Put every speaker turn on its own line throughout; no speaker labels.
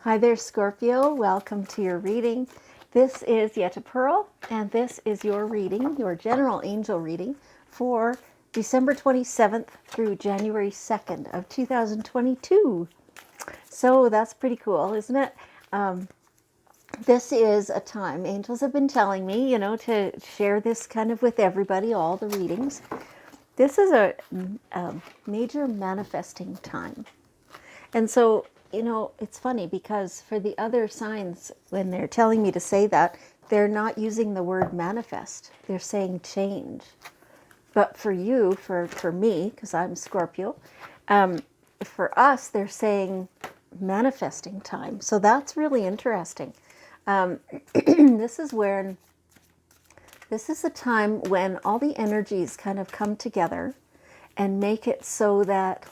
Hi there, Scorpio. Welcome to your reading. This is Yetta Pearl, and this is your reading, your general angel reading for December 27th through January 2nd of 2022. So that's pretty cool, isn't it? This is a time, angels have been telling me, to share this kind of with everybody, all the readings. This is a major manifesting time. And so, it's funny because for the other signs, when they're telling me to say that, they're not using the word manifest. They're saying change. But for you, for me, because I'm Scorpio, for us, they're saying manifesting time. So that's really interesting. This is a time when all the energies kind of come together and make it so that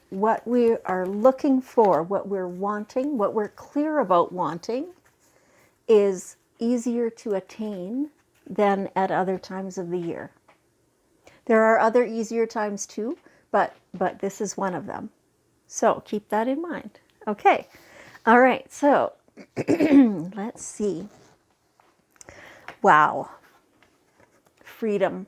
what we are looking for, what we're wanting, what we're clear about wanting is easier to attain than at other times of the year. There are other easier times too, but this is one of them. So keep that in mind. Okay. All right. So let's see. Wow. Freedom.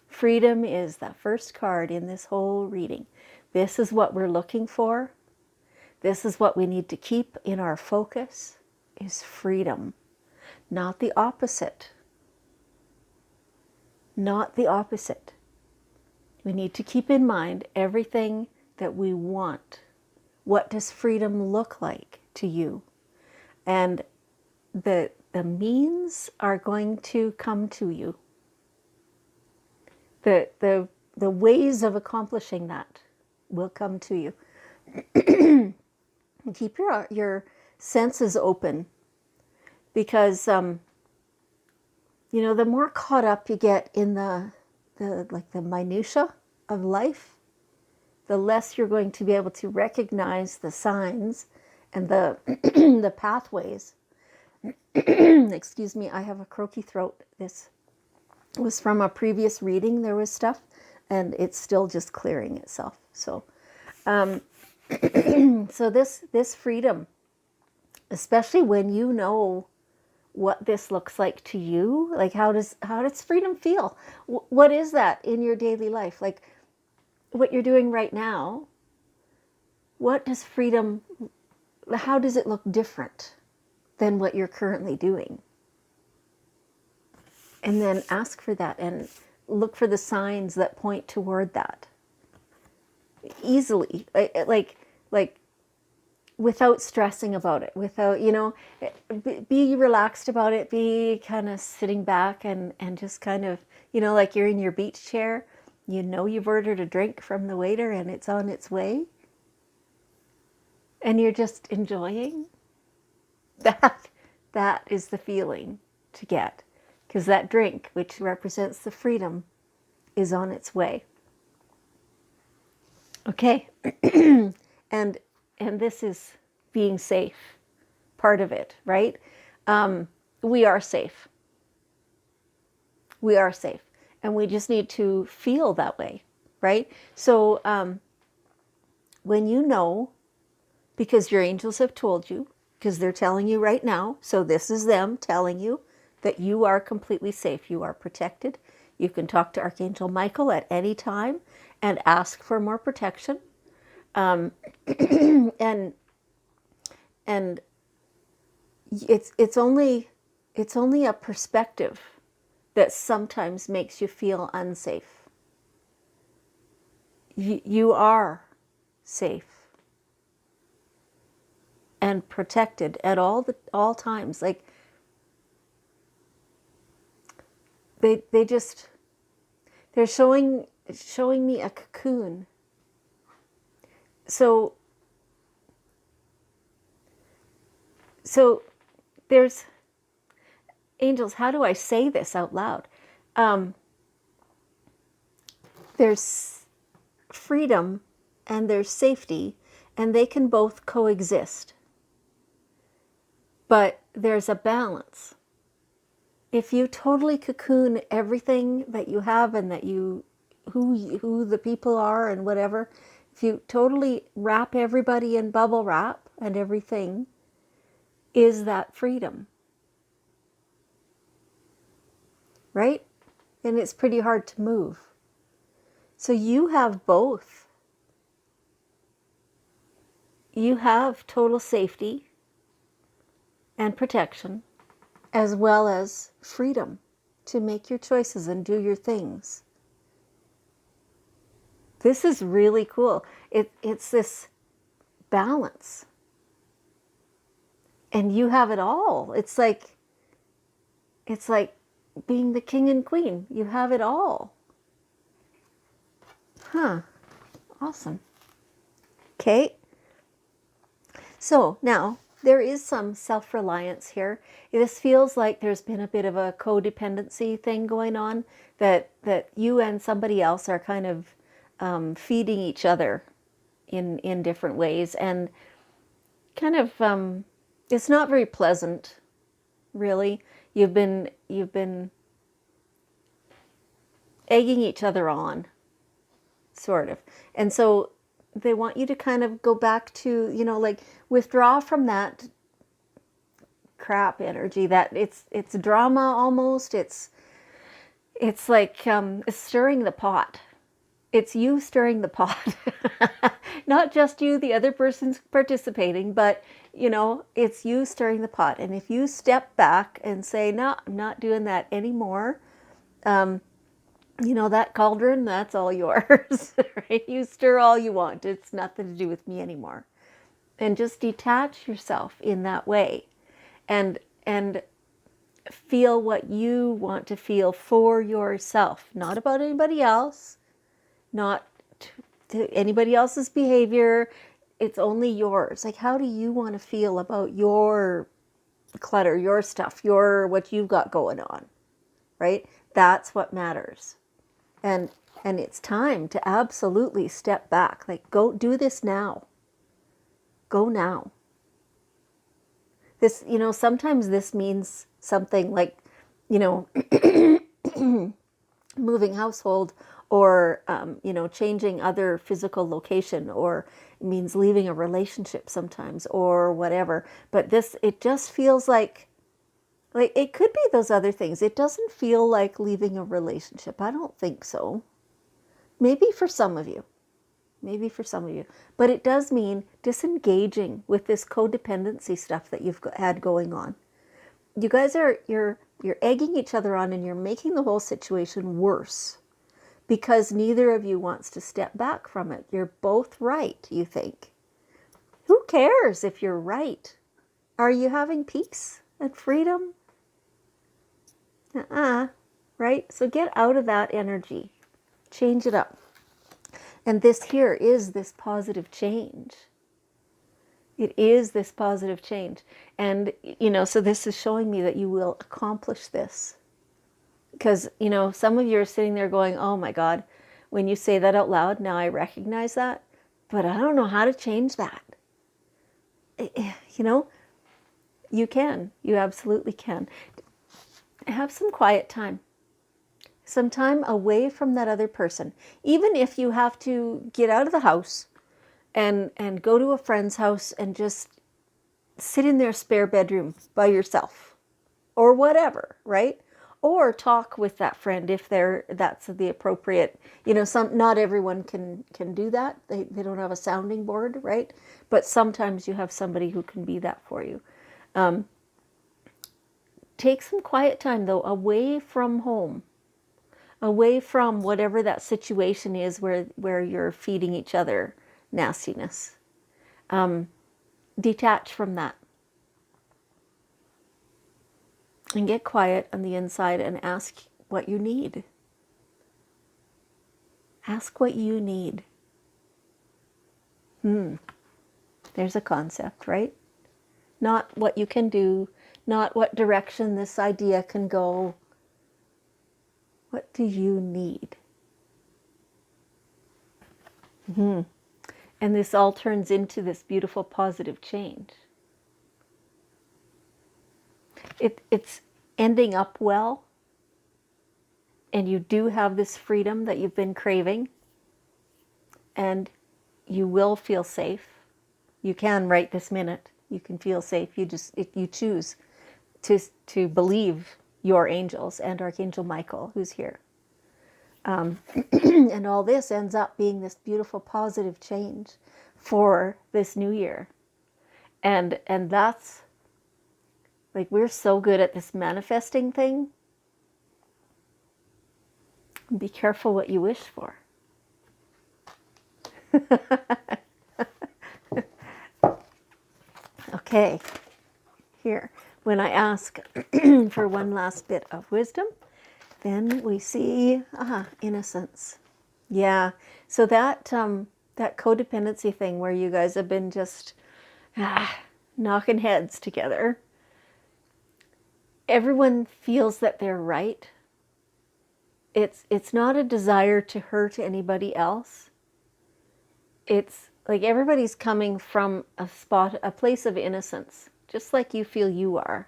Freedom is the first card in this whole reading. This is what we're looking for. This is what we need to keep in our focus, is freedom. Not the opposite. Not the opposite. We need to keep in mind everything that we want. What does freedom look like to you? And the means are going to come to you. The ways of accomplishing that will come to you. Keep your senses open, because the more caught up you get in the minutia of life, the less you're going to be able to recognize the signs and the the pathways. Excuse me, I have a croaky throat. This was from a previous reading. There was stuff, and it's still just clearing itself. So, so this freedom, especially when you know what this looks like to you, like how does freedom feel? What is that in your daily life? Like what you're doing right now. What does freedom? How does it look different than what you're currently doing? And then ask for that and look for the signs that point toward that. Easily, like without stressing about it, without, be relaxed about it, be kind of sitting back and just kind of, like you're in your beach chair, you've ordered a drink from the waiter and it's on its way. And you're just enjoying that. That is the feeling to get. Because that drink, which represents the freedom, is on its way. Okay. and this is being safe, part of it, right? We are safe. We are safe. And we just need to feel that way, right? So when you know, because your angels have told you, because they're telling you right now, so this is them telling you that you are completely safe. You are protected. You can talk to Archangel Michael at any time and ask for more protection. And it's only a perspective that sometimes makes you feel unsafe. You are safe and protected at all times. Like they're showing me a cocoon. So there's angels. How do I say this out loud? There's freedom and there's safety, and they can both coexist. But there's a balance. If you totally cocoon everything that you have and that who the people are and whatever, if you totally wrap everybody in bubble wrap and everything, is that freedom, right? And it's pretty hard to move. So you have both. You have total safety and protection, as well as freedom to make your choices and do your things. This is really cool. It's this balance. And you have it all. It's like being the king and queen. You have it all. Huh. Awesome. Okay. So now there is some self-reliance here. This feels like there's been a bit of a codependency thing going on, that you and somebody else are kind of feeding each other in different ways, and kind of it's not very pleasant, really. You've been egging each other on, sort of. And so they want you to kind of go back to, like, withdraw from that crap energy, that it's drama almost. It's like it's stirring the pot. It's you stirring the pot. Not just you, the other person's participating, but it's you stirring the pot. And if you step back and say, no, I'm not doing that anymore, that cauldron, that's all yours. Right? You stir all you want. It's nothing to do with me anymore. And just detach yourself in that way, and feel what you want to feel for yourself, not about anybody else, not to anybody else's behavior. It's only yours. Like, how do you want to feel about your clutter, your stuff, what you've got going on, right? That's what matters. And it's time to absolutely step back. Like, go do this now. Go now. This, sometimes this means something like, moving household, or, changing other physical location, or it means leaving a relationship sometimes, or whatever. But it just feels like it could be those other things. It doesn't feel like leaving a relationship. I don't think so. Maybe for some of you. But it does mean disengaging with this codependency stuff that you've had going on. You guys you're egging each other on, and you're making the whole situation worse because neither of you wants to step back from it. You're both right, you think. Who cares if you're right? Are you having peace and freedom? Right? So get out of that energy. Change it up. And this here is this positive change. It is this positive change. And, so this is showing me that you will accomplish this. Because, some of you are sitting there going, oh my God, when you say that out loud, now I recognize that, but I don't know how to change that. You can. You absolutely can. Have some quiet time. Some time away from that other person. Even if you have to get out of the house and go to a friend's house and just sit in their spare bedroom by yourself, or whatever, right? Or talk with that friend if that's the appropriate, not everyone can do that. They don't have a sounding board, right? But sometimes you have somebody who can be that for you. Take some quiet time, though, away from home, away from whatever that situation is where you're feeding each other nastiness. Detach from that. And get quiet on the inside and ask what you need. Ask what you need. There's a concept, right? Not what you can do, not what direction this idea can go. What do you need? And this all turns into this beautiful positive change. It's ending up well, and you do have this freedom that you've been craving, and you will feel safe. You can right this minute. You can feel safe. You just, if you choose to believe your angels and Archangel Michael, who's here. And all this ends up being this beautiful positive change for this new year. And that's like, we're so good at this manifesting thing. Be careful what you wish for. Okay, here. When I ask for one last bit of wisdom, then we see, innocence. Yeah, so that that codependency thing where you guys have been just knocking heads together. Everyone feels that they're right. It's not a desire to hurt anybody else. It's like everybody's coming from a place of innocence, just like you feel you are.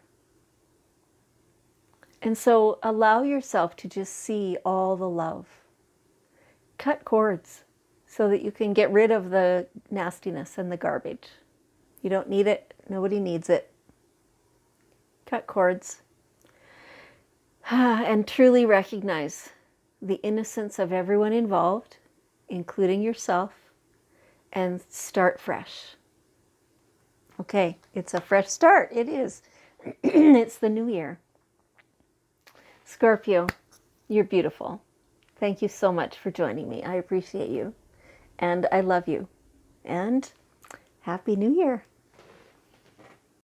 And so allow yourself to just see all the love. Cut cords so that you can get rid of the nastiness and the garbage. You don't need it. Nobody needs it. Cut cords. And truly recognize the innocence of everyone involved, including yourself, and start fresh. Okay, it's a fresh start. It is. It's the new year. Scorpio, you're beautiful. Thank you so much for joining me. I appreciate you. And I love you. And Happy New Year.